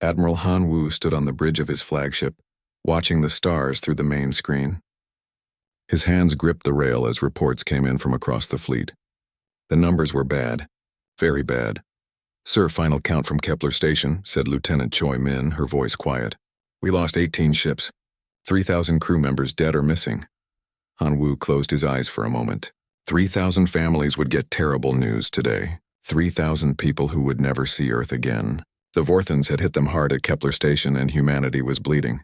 Admiral Han Wu stood on the bridge of his flagship, watching the stars through the main screen. His hands gripped the rail as reports came in from across the fleet. The numbers were bad, very bad. "Sir, final count from Kepler Station," said Lieutenant Choi Min, her voice quiet. "We lost 18 ships. 3,000 crew members dead or missing." Han Wu closed his eyes for a moment. 3,000 families would get terrible news today. 3,000 people who would never see Earth again. The Vorthons had hit them hard at Kepler Station and humanity was bleeding.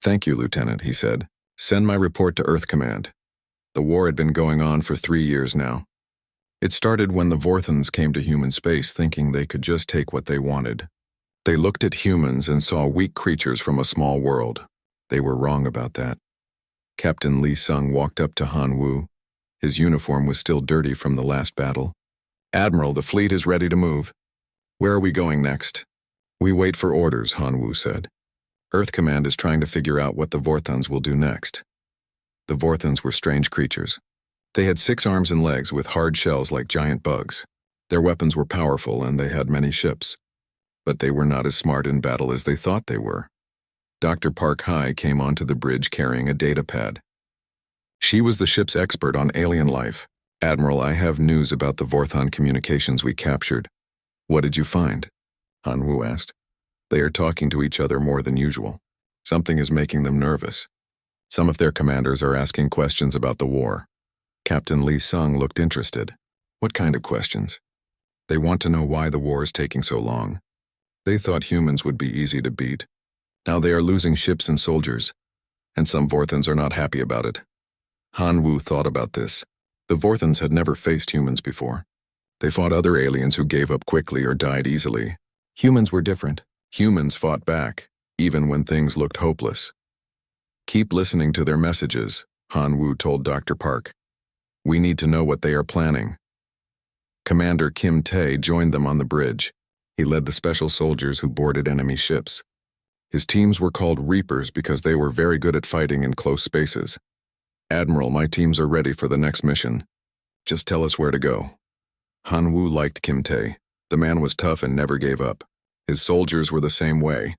"Thank you, Lieutenant," he said. "Send my report to Earth Command." The war had been going on for 3 years now. It started when the Vorthons came to human space thinking they could just take what they wanted. They looked at humans and saw weak creatures from a small world. They were wrong about that. Captain Lee Sung walked up to Han Wu. His uniform was still dirty from the last battle. "Admiral, the fleet is ready to move. Where are we going next?" "We wait for orders," Han Wu said. "Earth Command is trying to figure out what the Vorthons will do next." The Vorthons were strange creatures. They had 6 arms and legs with hard shells like giant bugs. Their weapons were powerful and they had many ships. But they were not as smart in battle as they thought they were. Dr. Park Hai came onto the bridge carrying a data pad. She was the ship's expert on alien life. "Admiral, I have news about the Vorthon communications we captured." "What did you find?" Han Wu asked. "They are talking to each other more than usual. Something is making them nervous. Some of their commanders are asking questions about the war." Captain Lee Sung looked interested. "What kind of questions?" "They want to know why the war is taking so long. They thought humans would be easy to beat. Now they are losing ships and soldiers, and some Vorthons are not happy about it." Han Wu thought about this. The Vorthons had never faced humans before. They fought other aliens who gave up quickly or died easily. Humans were different. Humans fought back, even when things looked hopeless. "Keep listening to their messages," Han Wu told Dr. Park. "We need to know what they are planning." Commander Kim Tae joined them on the bridge. He led the special soldiers who boarded enemy ships. His teams were called Reapers because they were very good at fighting in close spaces. "Admiral, my teams are ready for the next mission. Just tell us where to go." Han Wu liked Kim Tae. The man was tough and never gave up. His soldiers were the same way.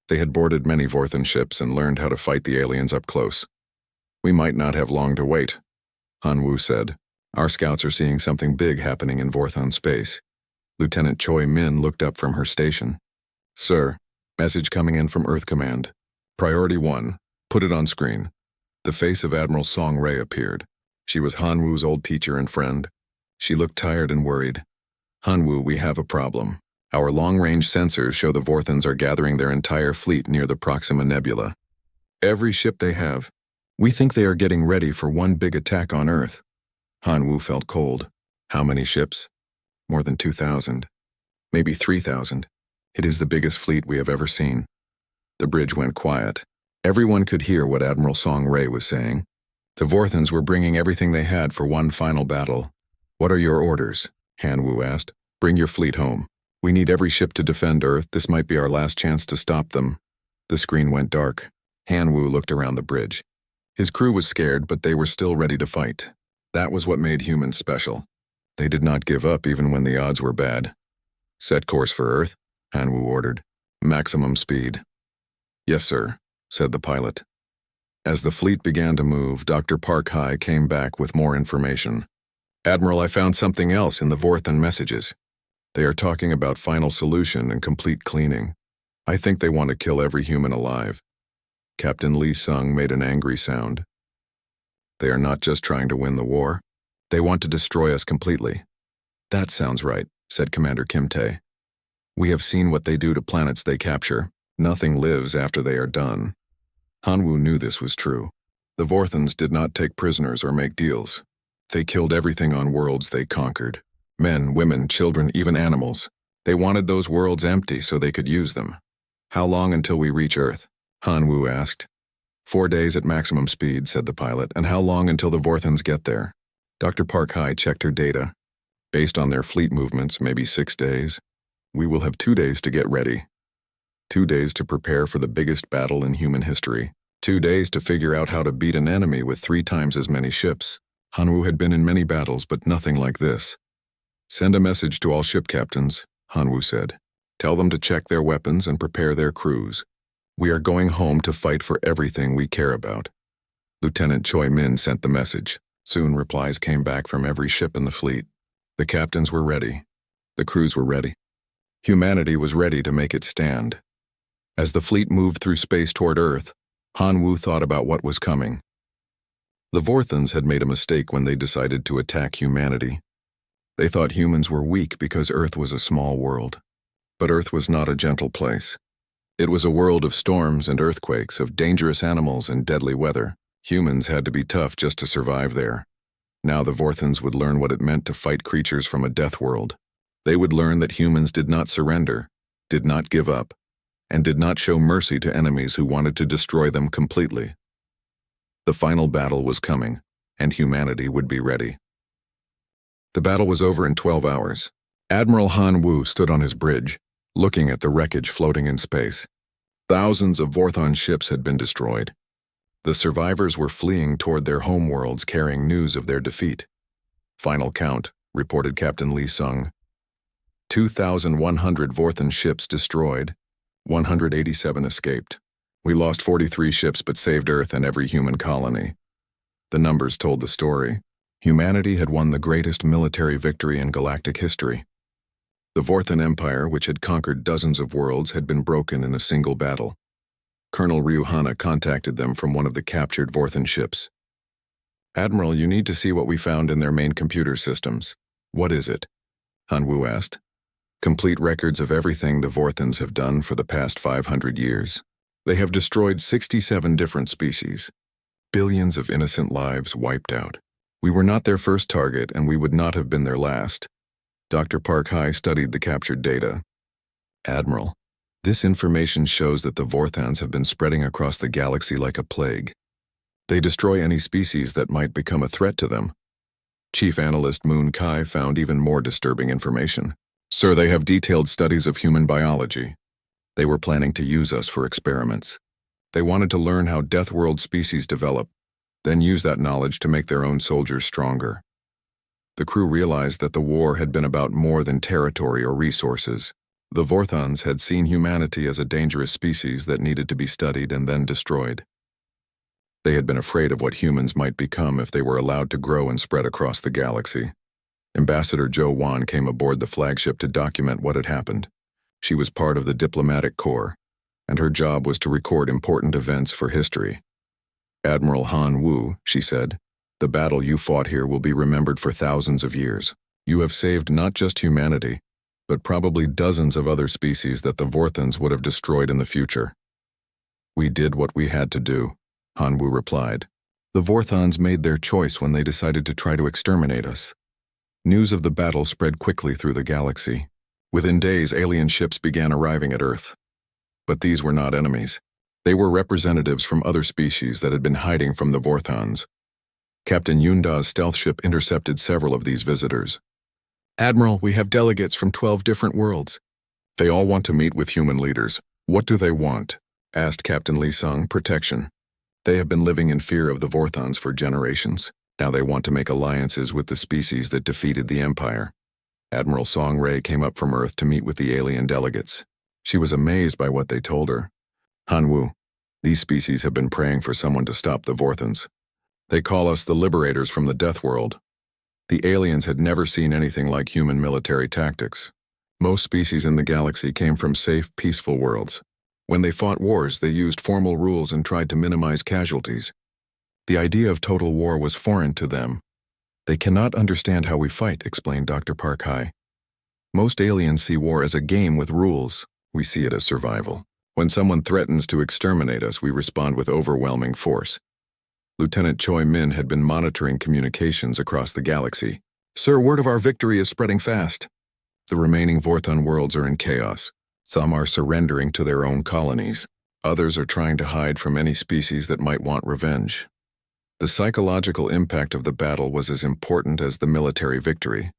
They had boarded many Vorthon ships and learned how to fight the aliens up close. "We might not have long to wait," Han Wu said. "Our scouts are seeing something big happening in Vorthon space." Lieutenant Choi Min looked up from her station. "Sir, message coming in from Earth Command. Priority 1, put it on screen." The face of Admiral Song Ray appeared. She was Han Wu's old teacher and friend. She looked tired and worried. "Han Wu, we have a problem. Our long-range sensors show the Vorthons are gathering their entire fleet near the Proxima Nebula. Every ship they have. We think they are getting ready for one big attack on Earth." Han Wu felt cold. "How many ships?" "More than 2,000. Maybe 3,000. It is the biggest fleet we have ever seen." The bridge went quiet. Everyone could hear what Admiral Song Ray was saying. The Vorthons were bringing everything they had for one final battle. "What are your orders?" Han Wu asked. "Bring your fleet home. We need every ship to defend Earth. This might be our last chance to stop them." The screen went dark. Han Wu looked around the bridge. His crew was scared, but they were still ready to fight. That was what made humans special. They did not give up even when the odds were bad. "Set course for Earth," Han Wu ordered. "Maximum speed." "Yes, sir," said the pilot. As the fleet began to move, Dr. Park Hai came back with more information. "Admiral, I found something else in the Vorthon messages. They are talking about final solution and complete cleaning. I think they want to kill every human alive." Captain Lee Sung made an angry sound. "They are not just trying to win the war. They want to destroy us completely." "That sounds right," said Commander Kim Tae. "We have seen what they do to planets they capture. Nothing lives after they are done." Han Wu knew this was true. The Vorthons did not take prisoners or make deals. They killed everything on worlds they conquered. Men, women, children, even animals. They wanted those worlds empty so they could use them. "How long until we reach Earth?" Han Wu asked. 4 days at maximum speed," said the pilot. "And how long until the Vorthons get there?" Dr. Park Hai checked her data. "Based on their fleet movements, maybe 6 days. We will have 2 days to get ready. 2 days to prepare for the biggest battle in human history. 2 days to figure out how to beat an enemy with 3 times as many ships." Han Wu had been in many battles, but nothing like this. "Send a message to all ship captains," Han Wu said. Tell them to check their weapons and prepare their crews. We are going home to fight for everything we care about." Lieutenant Choi Min sent the message. Soon replies came back from every ship in the fleet. The captains were ready. The crews were ready. Humanity was ready to make its stand. As the fleet moved through space toward Earth, Han Wu thought about what was coming. The Vorthans had made a mistake when they decided to attack humanity. They thought humans were weak because Earth was a small world. But Earth was not a gentle place. It was a world of storms and earthquakes, of dangerous animals and deadly weather. Humans had to be tough just to survive there. Now the Vorthans would learn what it meant to fight creatures from a death world. They would learn that humans did not surrender, did not give up, and did not show mercy to enemies who wanted to destroy them completely. The final battle was coming, and humanity would be ready. The battle was over in 12 hours. Admiral Han Wu stood on his bridge, looking at the wreckage floating in space. Thousands of Vorthon ships had been destroyed. The survivors were fleeing toward their homeworlds carrying news of their defeat. "Final count," reported Captain Lee Sung. 2,100 Vorthon ships destroyed, 187 escaped. We lost 43 ships but saved Earth and every human colony. The numbers told the story. Humanity had won the greatest military victory in galactic history. The Vorthon Empire, which had conquered dozens of worlds, had been broken in a single battle. Colonel Ryu Hana contacted them from one of the captured Vorthon ships. "Admiral, you need to see what we found in their main computer systems." "What is it?" Han Wu asked. "Complete records of everything the Vorthons have done for the past 500 years. They have destroyed 67 different species. Billions of innocent lives wiped out. We were not their first target, and we would not have been their last." Dr. Park Hai studied the captured data. "Admiral, this information shows that the Vorthons have been spreading across the galaxy like a plague. They destroy any species that might become a threat to them." Chief Analyst Moon Kai found even more disturbing information. "Sir, they have detailed studies of human biology. They were planning to use us for experiments. They wanted to learn how Deathworld species develop, then use that knowledge to make their own soldiers stronger." The crew realized that the war had been about more than territory or resources. The Vorthons had seen humanity as a dangerous species that needed to be studied and then destroyed. They had been afraid of what humans might become if they were allowed to grow and spread across the galaxy. Ambassador Zhou Wan came aboard the flagship to document what had happened. She was part of the diplomatic corps, and her job was to record important events for history. "Admiral Han Wu," she said, "the battle you fought here will be remembered for thousands of years. You have saved not just humanity, but probably dozens of other species that the Vorthons would have destroyed in the future." "We did what we had to do," Han Wu replied. "The Vorthons made their choice when they decided to try to exterminate us." News of the battle spread quickly through the galaxy. Within days, alien ships began arriving at Earth. But these were not enemies. They were representatives from other species that had been hiding from the Vorthons. Captain Yunda's stealth ship intercepted several of these visitors. "Admiral, we have delegates from 12 different worlds. They all want to meet with human leaders. What do they want?" asked Captain Lee Sung. "Protection. They have been living in fear of the Vorthons for generations. Now they want to make alliances with the species that defeated the Empire." Admiral Song Ray came up from Earth to meet with the alien delegates. She was amazed by what they told her. "Han Wu, these species have been praying for someone to stop the Vorthons. They call us the liberators from the Death World. The aliens had never seen anything like human military tactics. Most species in the galaxy came from safe, peaceful worlds. When they fought wars, they used formal rules and tried to minimize casualties. The idea of total war was foreign to them. They cannot understand how we fight," explained Dr. Park Hai. "Most aliens see war as a game with rules. We see it as survival. When someone threatens to exterminate us, we respond with overwhelming force." Lieutenant Choi Min had been monitoring communications across the galaxy. "Sir, word of our victory is spreading fast. The remaining Vorthon worlds are in chaos. Some are surrendering to their own colonies. Others are trying to hide from any species that might want revenge." The psychological impact of the battle was as important as the military victory.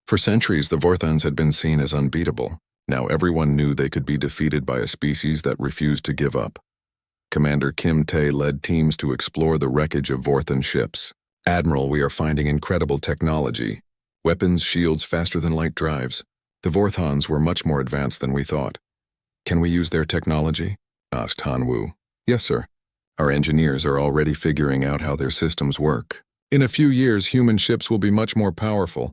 For centuries, the Vorthons had been seen as unbeatable. Now everyone knew they could be defeated by a species that refused to give up. Commander Kim Tae led teams to explore the wreckage of Vorthon ships. "Admiral, we are finding incredible technology. Weapons, shields faster than light drives. The Vorthons were much more advanced than we thought. Can we use their technology? Asked Han Wu. Yes, sir. Our engineers are already figuring out how their systems work. In a few years, human ships will be much more powerful.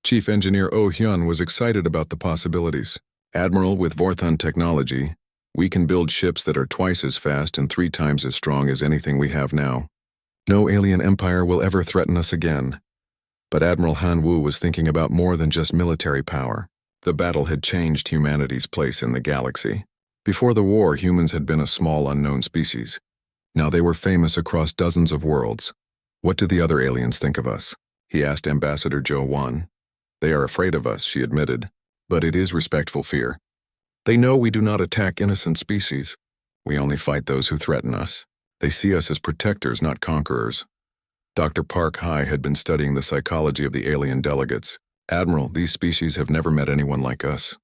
Chief Engineer Oh Hyun was excited about the possibilities. Admiral, with Vorthon technology, we can build ships that are twice as fast and 3 times as strong as anything we have now. No alien empire will ever threaten us again. But Admiral Han Wu was thinking about more than just military power. The battle had changed humanity's place in the galaxy. Before the war, humans had been a small unknown species. Now they were famous across dozens of worlds. What do the other aliens think of us? He asked Ambassador Jo Wan. They are afraid of us, she admitted, but it is respectful fear. They know we do not attack innocent species. We only fight those who threaten us. They see us as protectors, not conquerors. Dr. Park Hai had been studying the psychology of the alien delegates. Admiral, these species have never met anyone like us.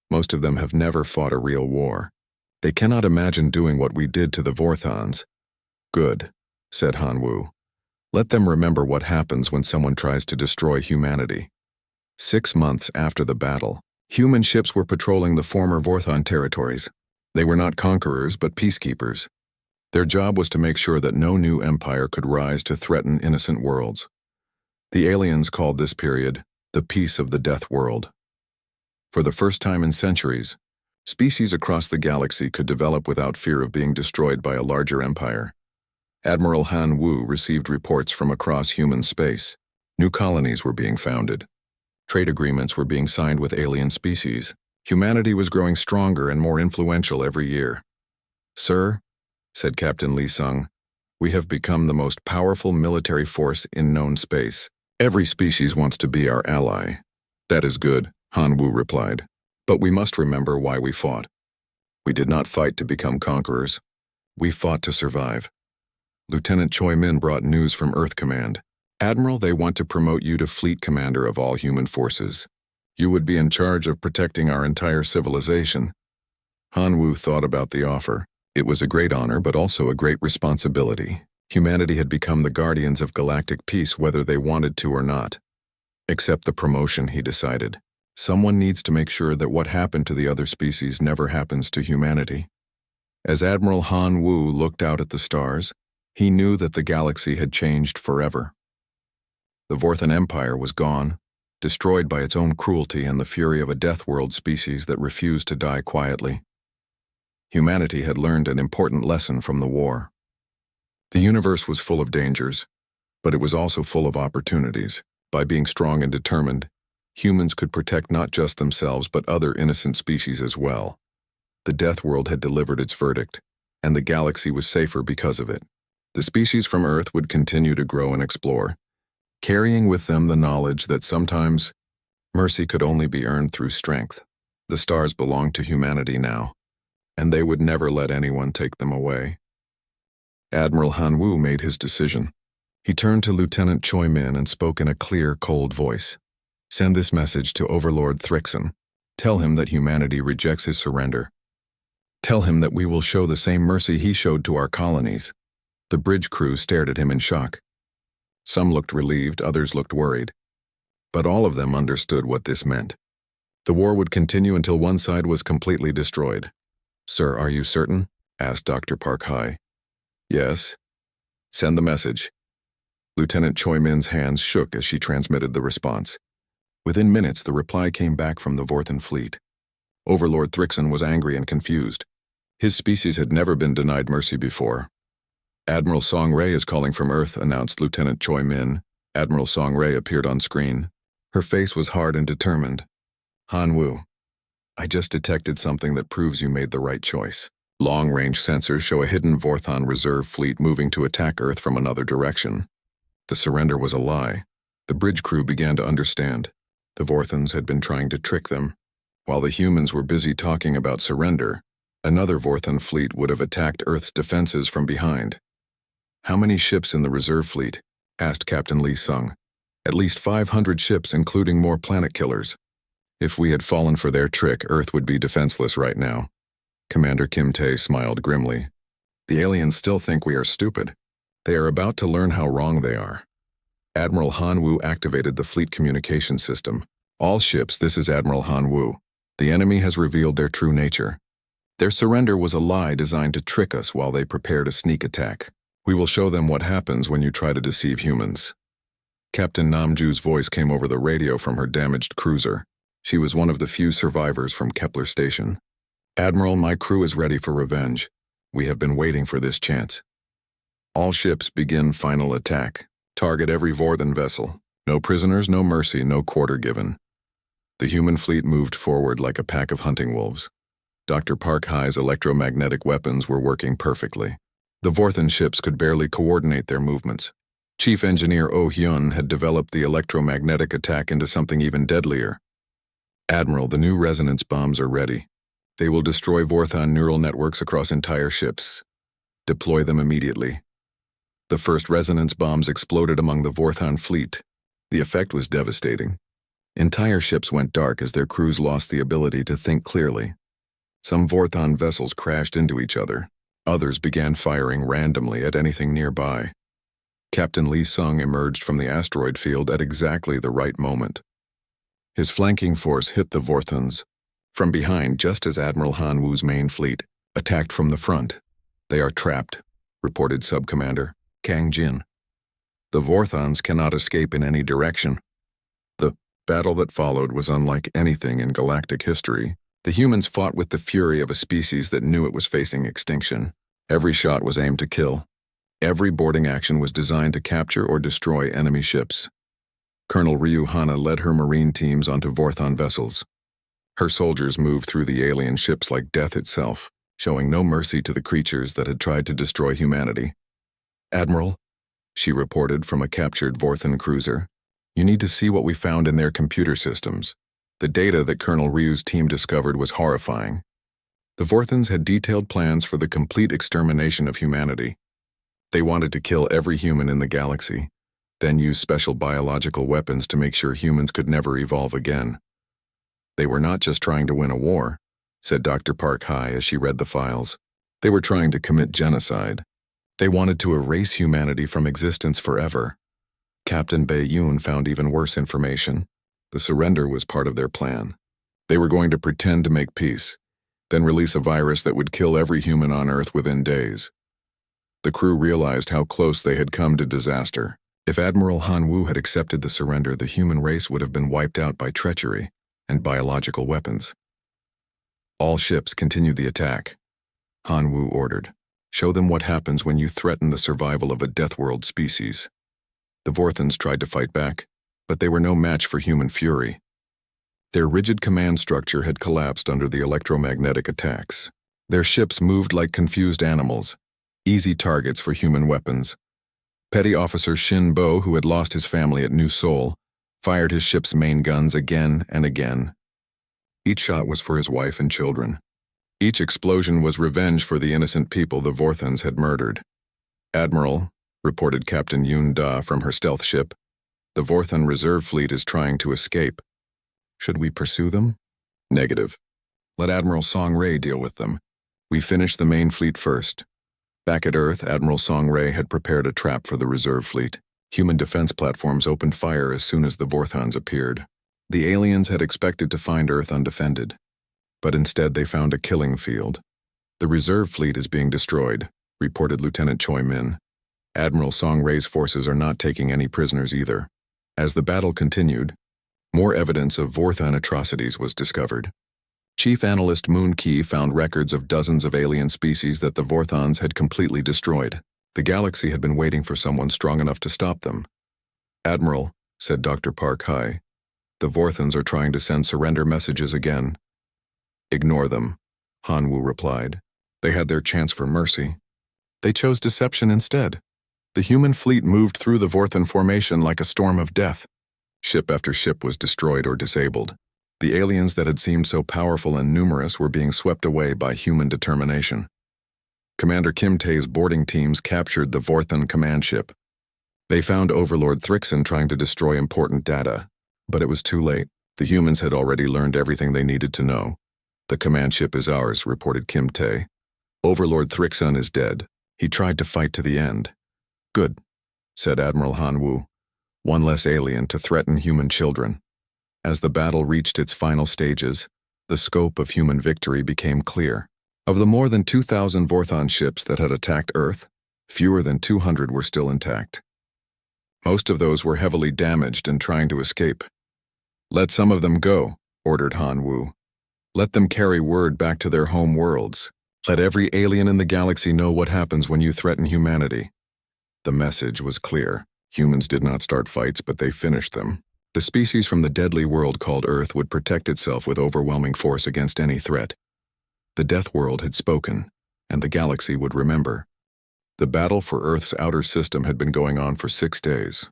Most of them have never fought a real war. They cannot imagine doing what we did to the Vorthons. Good, said Han Wu. Let them remember what happens when someone tries to destroy humanity. 6 months after the battle, human ships were patrolling the former Vorthon territories. They were not conquerors, but peacekeepers. Their job was to make sure that no new empire could rise to threaten innocent worlds. The aliens called this period the Peace of the Death World. For the first time in centuries, species across the galaxy could develop without fear of being destroyed by a larger empire. Admiral Han Wu received reports from across human space. New colonies were being founded. Trade agreements were being signed with alien species. Humanity was growing stronger and more influential every year. Sir, said Captain Lee Sung, we have become the most powerful military force in known space. Every species wants to be our ally. That is good, Han Wu replied. But we must remember why we fought. We did not fight to become conquerors. We fought to survive. Lieutenant Choi Min brought news from Earth Command. Admiral, they want to promote you to Fleet Commander of all human forces. You would be in charge of protecting our entire civilization. Han Wu thought about the offer. It was a great honor, but also a great responsibility. Humanity had become the guardians of galactic peace whether they wanted to or not. Accept the promotion, he decided. Someone needs to make sure that what happened to the other species never happens to humanity. As Admiral Han Wu looked out at the stars, he knew that the galaxy had changed forever. The Vorthon Empire was gone, destroyed by its own cruelty and the fury of a Deathworld species that refused to die quietly. Humanity had learned an important lesson from the war. The universe was full of dangers, but it was also full of opportunities. By being strong and determined, humans could protect not just themselves but other innocent species as well. The Deathworld had delivered its verdict, and the galaxy was safer because of it. The species from Earth would continue to grow and explore, carrying with them the knowledge that sometimes mercy could only be earned through strength. The stars belonged to humanity now, and they would never let anyone take them away. Admiral Han Wu made his decision. He turned to Lieutenant Choi Min and spoke in a clear, cold voice. Send this message to Overlord Thrixon. Tell him that humanity rejects his surrender. Tell him that we will show the same mercy he showed to our colonies. The bridge crew stared at him in shock. Some looked relieved, others looked worried. But all of them understood what this meant. The war would continue until one side was completely destroyed. Sir, are you certain? Asked Dr. Park Hai. Yes. Send the message. Lieutenant Choi Min's hands shook as she transmitted the response. Within minutes, the reply came back from the Vorthon fleet. Overlord Thrixon was angry and confused. His species had never been denied mercy before. Admiral Song Ray is calling from Earth, announced Lieutenant Choi Min. Admiral Song Ray appeared on screen. Her face was hard and determined. Han Wu, I just detected something that proves you made the right choice. Long-range sensors show a hidden Vorthon reserve fleet moving to attack Earth from another direction. The surrender was a lie. The bridge crew began to understand. The Vorthons had been trying to trick them. While the humans were busy talking about surrender, another Vorthon fleet would have attacked Earth's defenses from behind. How many ships in the reserve fleet? Asked Captain Lee Sung. At least 500 ships, including more planet killers. If we had fallen for their trick, Earth would be defenseless right now. Commander Kim Tae smiled grimly. The aliens still think we are stupid. They are about to learn how wrong they are. Admiral Han Wu activated the fleet communication system. All ships, this is Admiral Han Wu. The enemy has revealed their true nature. Their surrender was a lie designed to trick us while they prepared a sneak attack. We will show them what happens when you try to deceive humans. Captain Namju's voice came over the radio from her damaged cruiser. She was one of the few survivors from Kepler Station. Admiral, my crew is ready for revenge. We have been waiting for this chance. All ships begin final attack. Target every Vorthan vessel. No prisoners, no mercy, no quarter given. The human fleet moved forward like a pack of hunting wolves. Dr. Park Hai's electromagnetic weapons were working perfectly. The Vorthan ships could barely coordinate their movements. Chief Engineer Oh Hyun had developed the electromagnetic attack into something even deadlier. Admiral, the new resonance bombs are ready. They will destroy Vorthan neural networks across entire ships. Deploy them immediately. The first resonance bombs exploded among the Vorthan fleet. The effect was devastating. Entire ships went dark as their crews lost the ability to think clearly. Some Vorthan vessels crashed into each other. Others began firing randomly at anything nearby. Captain Lee Sung emerged from the asteroid field at exactly the right moment. His flanking force hit the Vorthans from behind just as Admiral Han Wu's main fleet attacked from the front. They are trapped, reported Subcommander Kang Jin. The Vorthans cannot escape in any direction. The battle that followed was unlike anything in galactic history. The humans fought with the fury of a species that knew it was facing extinction. Every shot was aimed to kill. Every boarding action was designed to capture or destroy enemy ships. Colonel Ryu Hana led her marine teams onto Vorthan vessels. Her soldiers moved through the alien ships like death itself, showing no mercy to the creatures that had tried to destroy humanity. Admiral, she reported from a captured Vorthan cruiser, you need to see what we found in their computer systems. The data that Colonel Ryu's team discovered was horrifying. The Vorthans had detailed plans for the complete extermination of humanity. They wanted to kill every human in the galaxy, then use special biological weapons to make sure humans could never evolve again. They were not just trying to win a war, said Dr. Park Hai as she read the files. They were trying to commit genocide. They wanted to erase humanity from existence forever. Captain Bei Yun found even worse information. The surrender was part of their plan. They were going to pretend to make peace, then release a virus that would kill every human on Earth within days. The crew realized how close they had come to disaster. If Admiral Han Wu had accepted the surrender, the human race would have been wiped out by treachery and biological weapons. All ships continued the attack. Han Wu ordered, "Show them what happens when you threaten the survival of a Deathworld species." The Vorthans tried to fight back, but they were no match for human fury. Their rigid command structure had collapsed under the electromagnetic attacks. Their ships moved like confused animals, easy targets for human weapons. Petty Officer Shin Bo, who had lost his family at New Seoul, fired his ship's main guns again and again. Each shot was for his wife and children. Each explosion was revenge for the innocent people the Vorthans had murdered. "Admiral," reported Captain Yoon Da from her stealth ship, "the Vorthan reserve fleet is trying to escape. Should we pursue them?" "Negative. Let Admiral Song Ray deal with them. We finished the main fleet first." Back at Earth, Admiral Song Ray had prepared a trap for the reserve fleet. Human defense platforms opened fire as soon as the Vorthans appeared. The aliens had expected to find Earth undefended, but instead they found a killing field. "The reserve fleet is being destroyed," reported Lieutenant Choi Min. "Admiral Song Ray's forces are not taking any prisoners either." As the battle continued, more evidence of Vorthan atrocities was discovered. Chief Analyst Moon Key found records of dozens of alien species that the Vorthans had completely destroyed. The galaxy had been waiting for someone strong enough to stop them. "Admiral," said Dr. Park Hai, "the Vorthans are trying to send surrender messages again." "Ignore them," Han Wu replied. "They had their chance for mercy. They chose deception instead." The human fleet moved through the Vorthan formation like a storm of death. Ship after ship was destroyed or disabled. The aliens that had seemed so powerful and numerous were being swept away by human determination. Commander Kim Tae's boarding teams captured the Vorthan command ship. They found Overlord Thrixon trying to destroy important data, but it was too late. The humans had already learned everything they needed to know. "The command ship is ours," reported Kim Tae. "Overlord Thrixon is dead. He tried to fight to the end." "Good," said Admiral Han Wu. "One less alien to threaten human children." As the battle reached its final stages, the scope of human victory became clear. Of the more than 2,000 Vorthon ships that had attacked Earth, fewer than 200 were still intact. Most of those were heavily damaged and trying to escape. "Let some of them go," ordered Han Wu. "Let them carry word back to their home worlds. Let every alien in the galaxy know what happens when you threaten humanity." The message was clear. Humans did not start fights, but they finished them. The species from the deadly world called Earth would protect itself with overwhelming force against any threat. The Deathworld had spoken, and the galaxy would remember. The battle for Earth's outer system had been going on for 6 days.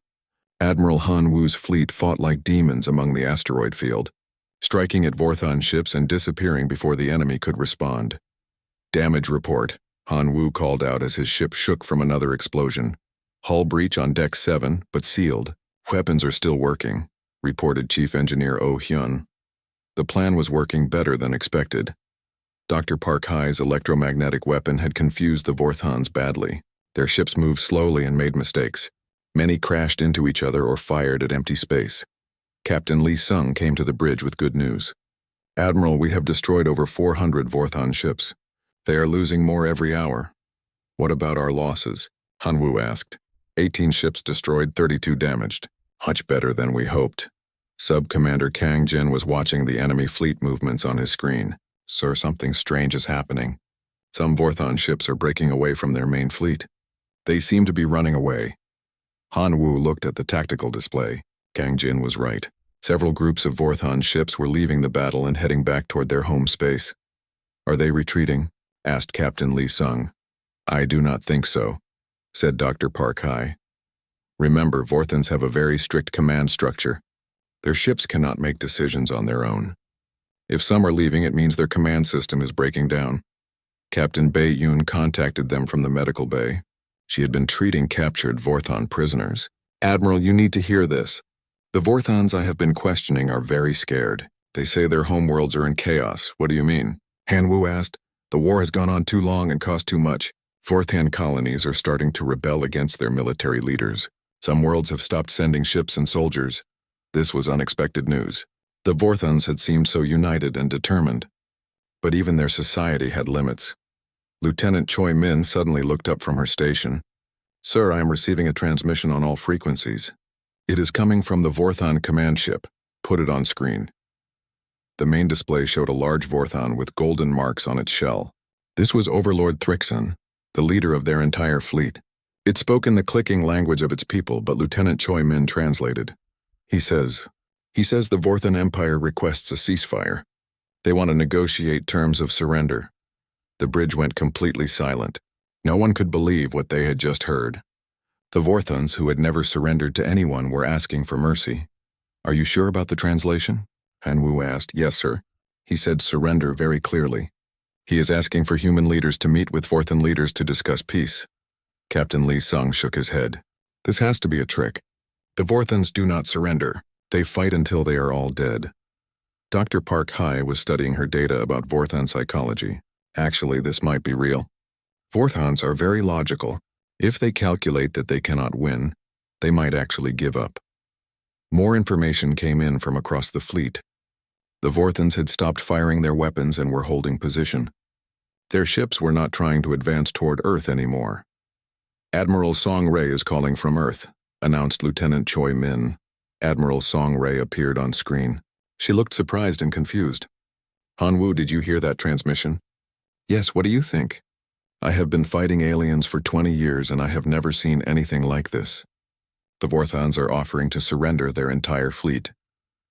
Admiral Han Wu's fleet fought like demons among the asteroid field, striking at Vorthon ships and disappearing before the enemy could respond. "Damage report," Han Wu called out as his ship shook from another explosion. "Hull breach on Deck 7, but sealed. Weapons are still working," reported Chief Engineer Oh Hyun. The plan was working better than expected. Dr. Park Hai's electromagnetic weapon had confused the Vorthons badly. Their ships moved slowly and made mistakes. Many crashed into each other or fired at empty space. Captain Lee Sung came to the bridge with good news. "Admiral, we have destroyed over 400 Vorthon ships. They are losing more every hour." "What about our losses?" Han Wu asked. 18 ships destroyed, 32 damaged. "Much better than we hoped." Sub-Commander Kang Jin was watching the enemy fleet movements on his screen. "Sir, something strange is happening. Some Vorthon ships are breaking away from their main fleet. They seem to be running away." Han Wu looked at the tactical display. Kang Jin was right. Several groups of Vorthon ships were leaving the battle and heading back toward their home space. "Are they retreating?" asked Captain Lee Sung. "I do not think so," said Dr. Park Hai. "Remember, Vorthons have a very strict command structure. Their ships cannot make decisions on their own. If some are leaving, it means their command system is breaking down." Captain Bai Yun contacted them from the medical bay. She had been treating captured Vorthon prisoners. "Admiral, you need to hear this. The Vorthons I have been questioning are very scared. They say their homeworlds are in chaos." "What do you mean?" Han Wu asked. "The war has gone on too long and cost too much. Vorthon colonies are starting to rebel against their military leaders. Some worlds have stopped sending ships and soldiers." This was unexpected news. The Vorthons had seemed so united and determined. But even their society had limits. Lieutenant Choi Min suddenly looked up from her station. "Sir, I am receiving a transmission on all frequencies. It is coming from the Vorthon command ship. Put it on screen." The main display showed a large Vorthon with golden marks on its shell. This was Overlord Thrixon, the leader of their entire fleet. It spoke in the clicking language of its people, but Lieutenant Choi Min translated. He says the Vorthon Empire requests a ceasefire. They want to negotiate terms of surrender." The bridge went completely silent. No one could believe what they had just heard. The Vorthons, who had never surrendered to anyone, were asking for mercy. "Are you sure about the translation?" Han Wu asked. "Yes, sir." He said surrender very clearly. "He is asking for human leaders to meet with Vorthon leaders to discuss peace." Captain Lee Sung shook his head. "This has to be a trick. The Vorthons do not surrender. They fight until they are all dead." Dr. Park Hai was studying her data about Vorthon psychology. "Actually, this might be real. Vorthons are very logical. If they calculate that they cannot win, they might actually give up." More information came in from across the fleet. The Vorthons had stopped firing their weapons and were holding position. Their ships were not trying to advance toward Earth anymore. "Admiral Song Ray is calling from Earth," announced Lieutenant Choi Min. Admiral Song Ray appeared on screen. She looked surprised and confused. "Han Wu, did you hear that transmission?" "Yes, what do you think?" "I have been fighting aliens for 20 years and I have never seen anything like this. The Vorthons are offering to surrender their entire fleet."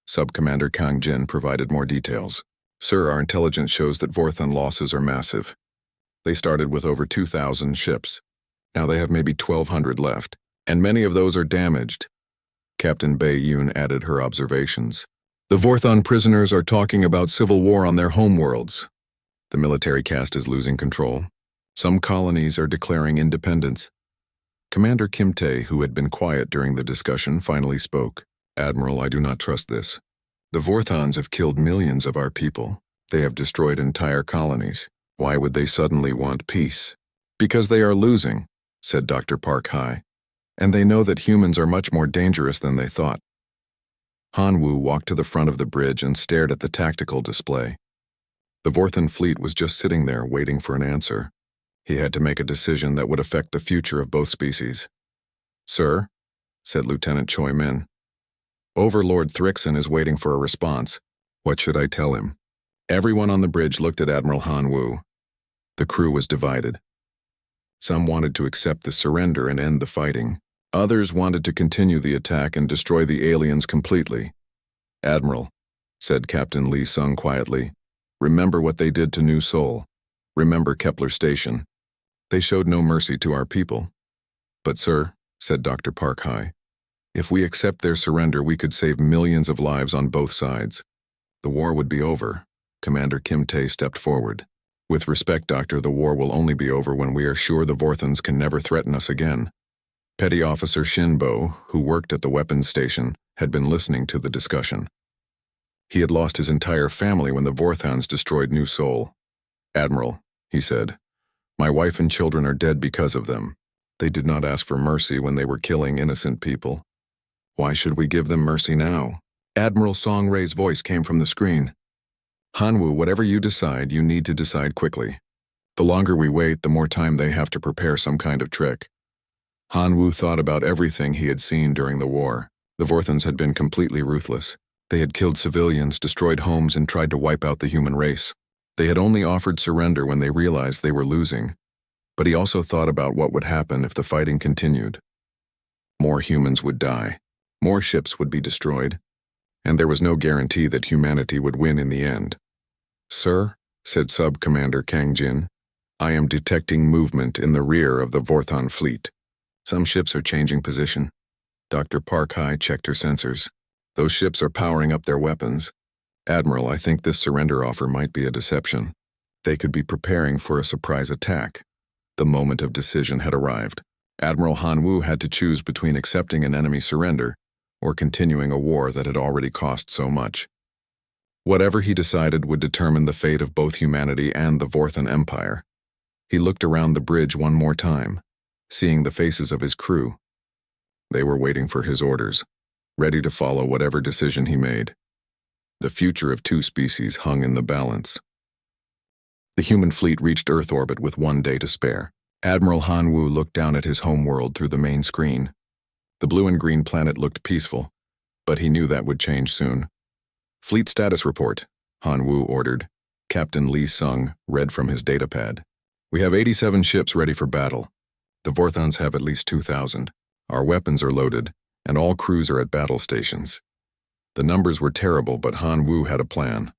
Sub-Commander Kang Jin provided more details. "Sir, our intelligence shows that Vorthon losses are massive. They started with over 2,000 ships. Now they have maybe 1,200 left, and many of those are damaged." Captain Bai Yun added her observations. "The Vorthon prisoners are talking about civil war on their homeworlds. The military caste is losing control. Some colonies are declaring independence." Commander Kim Tae, who had been quiet during the discussion, finally spoke. "Admiral, I do not trust this. The Vorthons have killed millions of our people. They have destroyed entire colonies. Why would they suddenly want peace?" "Because they are losing," said Dr. Park Hai. "And they know that humans are much more dangerous than they thought." Hanwoo walked to the front of the bridge and stared at the tactical display. The Vorthan fleet was just sitting there waiting for an answer. He had to make a decision that would affect the future of both species. "Sir," said Lieutenant Choi Min, "Overlord Thrixon is waiting for a response. What should I tell him?" Everyone on the bridge looked at Admiral Hanwoo. The crew was divided. Some wanted to accept the surrender and end the fighting. Others wanted to continue the attack and destroy the aliens completely. "Admiral," said Captain Lee Sung quietly, "remember what they did to New Seoul. Remember Kepler Station. They showed no mercy to our people." "But sir," said Dr. Park Hai, "if we accept their surrender, we could save millions of lives on both sides. The war would be over." Commander Kim Tae stepped forward. "With respect, Doctor, the war will only be over when we are sure the Vorthans can never threaten us again." Petty Officer Shinbo, who worked at the weapons station, had been listening to the discussion. He had lost his entire family when the Vorthans destroyed New Seoul. "Admiral," he said, "my wife and children are dead because of them. They did not ask for mercy when they were killing innocent people. Why should we give them mercy now?" Admiral Song Rai's voice came from the screen. "Hanwoo, whatever you decide, you need to decide quickly. The longer we wait, the more time they have to prepare some kind of trick." Hanwoo thought about everything he had seen during the war. The Vorthans had been completely ruthless. They had killed civilians, destroyed homes, and tried to wipe out the human race. They had only offered surrender when they realized they were losing. But he also thought about what would happen if the fighting continued. More humans would die. More ships would be destroyed. And there was no guarantee that humanity would win in the end. "Sir," said Sub-Commander Kang Jin, "I am detecting movement in the rear of the Vorthan fleet. Some ships are changing position." Dr. Park Hai checked her sensors. "Those ships are powering up their weapons. Admiral, I think this surrender offer might be a deception. They could be preparing for a surprise attack." The moment of decision had arrived. Admiral Hanwoo had to choose between accepting an enemy surrender or continuing a war that had already cost so much. Whatever he decided would determine the fate of both humanity and the Vorthan Empire. He looked around the bridge one more time, seeing the faces of his crew. They were waiting for his orders, ready to follow whatever decision he made. The future of two species hung in the balance. The human fleet reached Earth orbit with 1 day to spare. Admiral Hanwoo looked down at his home world through the main screen. The blue and green planet looked peaceful, but he knew that would change soon. "Fleet status report," Hanwoo ordered. Captain Lee Sung read from his datapad. "We have 87 ships ready for battle. The Vorthans have at least 2,000. Our weapons are loaded, and all crews are at battle stations." The numbers were terrible, but Hanwoo had a plan.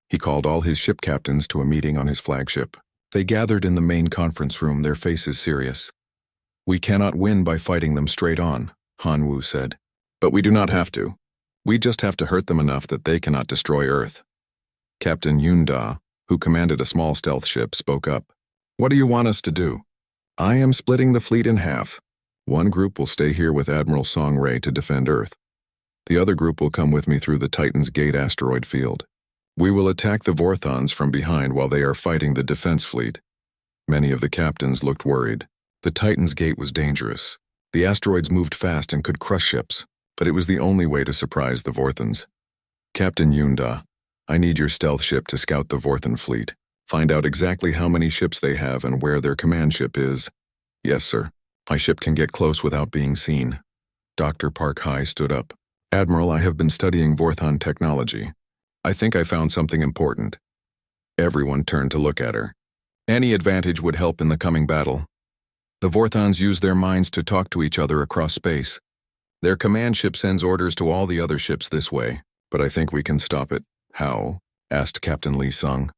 He called all his ship captains to a meeting on his flagship. They gathered in the main conference room, their faces serious. "We cannot win by fighting them straight on," Hanwoo said. "But we do not have to. We just have to hurt them enough that they cannot destroy Earth." Captain Yoon Da, who commanded a small stealth ship, spoke up. "What do you want us to do?" "I am splitting the fleet in half. One group will stay here with Admiral Song Rai to defend Earth. The other group will come with me through the Titan's Gate asteroid field. We will attack the Vorthans from behind while they are fighting the defense fleet." Many of the captains looked worried. The Titan's Gate was dangerous. The asteroids moved fast and could crush ships, but it was the only way to surprise the Vorthans. "Captain Yoon-da, I need your stealth ship to scout the Vorthan fleet. Find out exactly how many ships they have and where their command ship is." "Yes, sir. My ship can get close without being seen." Dr. Park Hai stood up. "Admiral, I have been studying Vorthan technology. I think I found something important." Everyone turned to look at her. "Any advantage would help in the coming battle. The Vorthans use their minds to talk to each other across space. Their command ship sends orders to all the other ships this way, but I think we can stop it." "How?" asked Captain Lee Sung.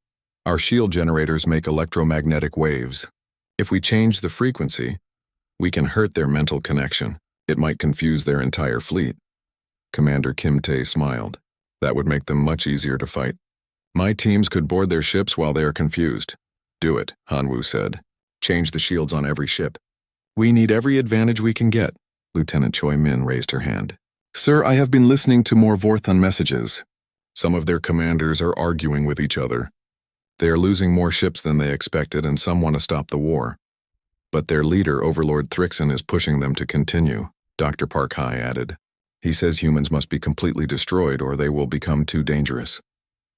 "Our shield generators make electromagnetic waves. If we change the frequency, we can hurt their mental connection. It might confuse their entire fleet." Commander Kim Tae smiled. "That would make them much easier to fight. My teams could board their ships while they are confused." "Do it," Hanwoo said. "Change the shields on every ship." "We need every advantage we can get." Lieutenant Choi Min raised her hand. "Sir, I have been listening to more Vorthan messages. Some of their commanders are arguing with each other. They are losing more ships than they expected, and some want to stop the war. But their leader, Overlord Thrixon, is pushing them to continue," Dr. Park Hai added. He says humans must be completely destroyed or they will become too dangerous.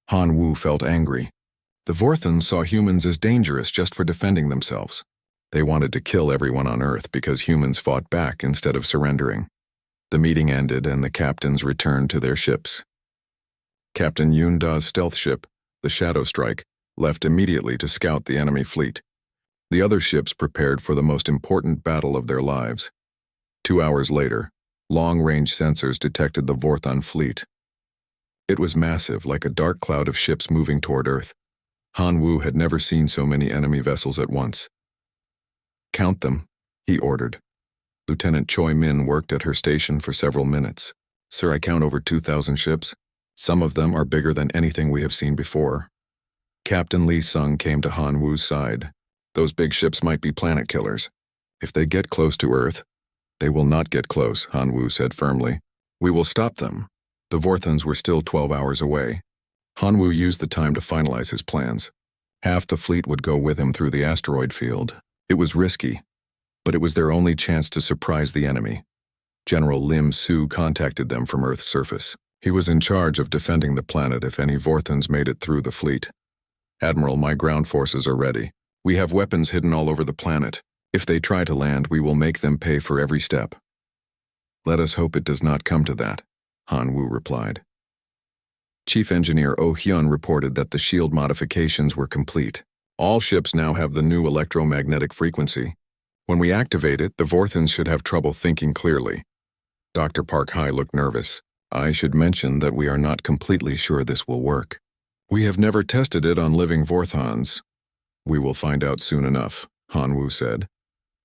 Han Wu felt angry. The Vorthons saw humans as dangerous just for defending themselves. They wanted to kill everyone on Earth because humans fought back instead of surrendering. The meeting ended and the captains returned to their ships. Captain Yun Da's stealth ship, the Shadow Strike, left immediately to scout the enemy fleet. The other ships prepared for the most important battle of their lives. 2 hours later, long-range sensors detected the Vorthon fleet. It was massive, like a dark cloud of ships moving toward Earth. Han Wu had never seen so many enemy vessels at once. "Count them," he ordered. Lieutenant Choi Min worked at her station for several minutes. "Sir, I count over 2,000 ships. Some of them are bigger than anything we have seen before." Captain Lee Sung came to Han Wu's side. "Those big ships might be planet killers. If they get close to Earth—" "They will not get close," Han Wu said firmly. "We will stop them." The Vorthons were still 12 hours away. Han Wu used the time to finalize his plans. Half the fleet would go with him through the asteroid field. It was risky, but it was their only chance to surprise the enemy. General Lim Su contacted them from Earth's surface. He was in charge of defending the planet if any Vorthons made it through the fleet. "Admiral, my ground forces are ready. We have weapons hidden all over the planet. If they try to land, we will make them pay for every step." "Let us hope it does not come to that," Han Wu replied. Chief Engineer Oh Hyun reported that the shield modifications were complete. All ships now have the new electromagnetic frequency. When we activate it, the Vorthons should have trouble thinking clearly. Dr. Park Hai looked nervous. "I should mention that we are not completely sure this will work. We have never tested it on living Vorthons." "We will find out soon enough," Han Wu said.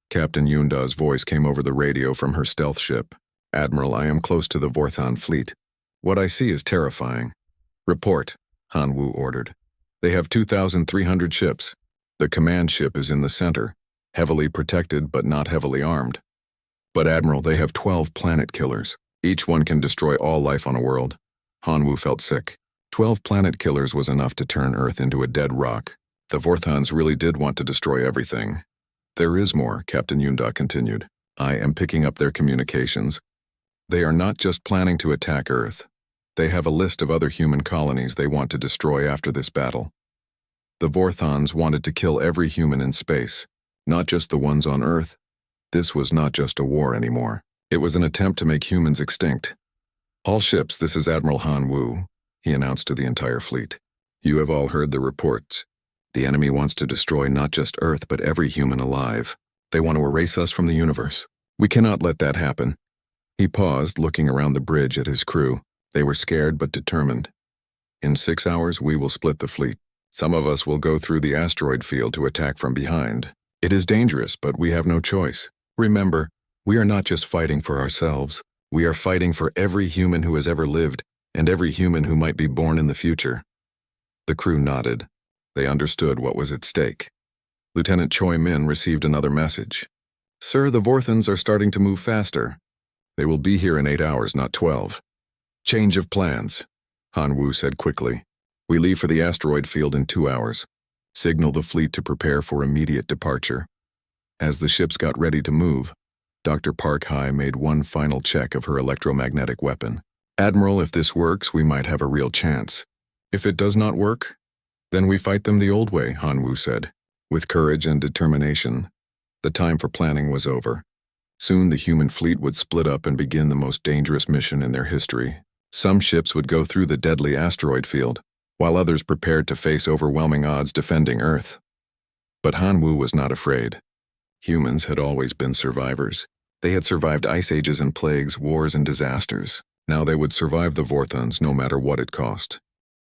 Captain Yunda's voice came over the radio from her stealth ship. "Admiral, I am close to the Vorthon fleet. What I see is terrifying." "Report," Han Wu ordered. "They have 2,300 ships. The command ship is in the center, heavily protected but not heavily armed. But Admiral, they have 12 planet killers. Each one can destroy all life on a world." Han Wu felt sick. 12 planet killers was enough to turn Earth into a dead rock. The Vorthons really did want to destroy everything. "There is more," Captain Yunda continued. "I am picking up their communications. They are not just planning to attack Earth. They have a list of other human colonies they want to destroy after this battle. The Vorthons wanted to kill every human in space, not just the ones on Earth. This was not just a war anymore. It was an attempt to make humans extinct. "All ships, this is Admiral Han Wu," he announced to the entire fleet. "You have all heard the reports. The enemy wants to destroy not just Earth but every human alive. They want to erase us from the universe. We cannot let that happen." He paused, looking around the bridge at his crew. They were scared but determined. "In 6 hours, we will split the fleet. Some of us will go through the asteroid field to attack from behind. It is dangerous, but we have no choice. Remember, we are not just fighting for ourselves. We are fighting for every human who has ever lived and every human who might be born in the future." The crew nodded. They understood what was at stake. Lieutenant Choi Min received another message. "Sir, the Vorthons are starting to move faster. They will be here in 8 hours, not 12. "Change of plans," Han Wu said quickly. "We leave for the asteroid field in 2 hours. Signal the fleet to prepare for immediate departure." As the ships got ready to move, Dr. Park Hai made one final check of her electromagnetic weapon. "Admiral, if this works, we might have a real chance. If it does not work, then we fight them the old way," Han Wu said. With courage and determination, the time for planning was over. Soon the human fleet would split up and begin the most dangerous mission in their history. Some ships would go through the deadly asteroid field, while others prepared to face overwhelming odds defending Earth. But Han Wu was not afraid. Humans had always been survivors. They had survived ice ages and plagues, wars and disasters. Now they would survive the Vorthons no matter what it cost.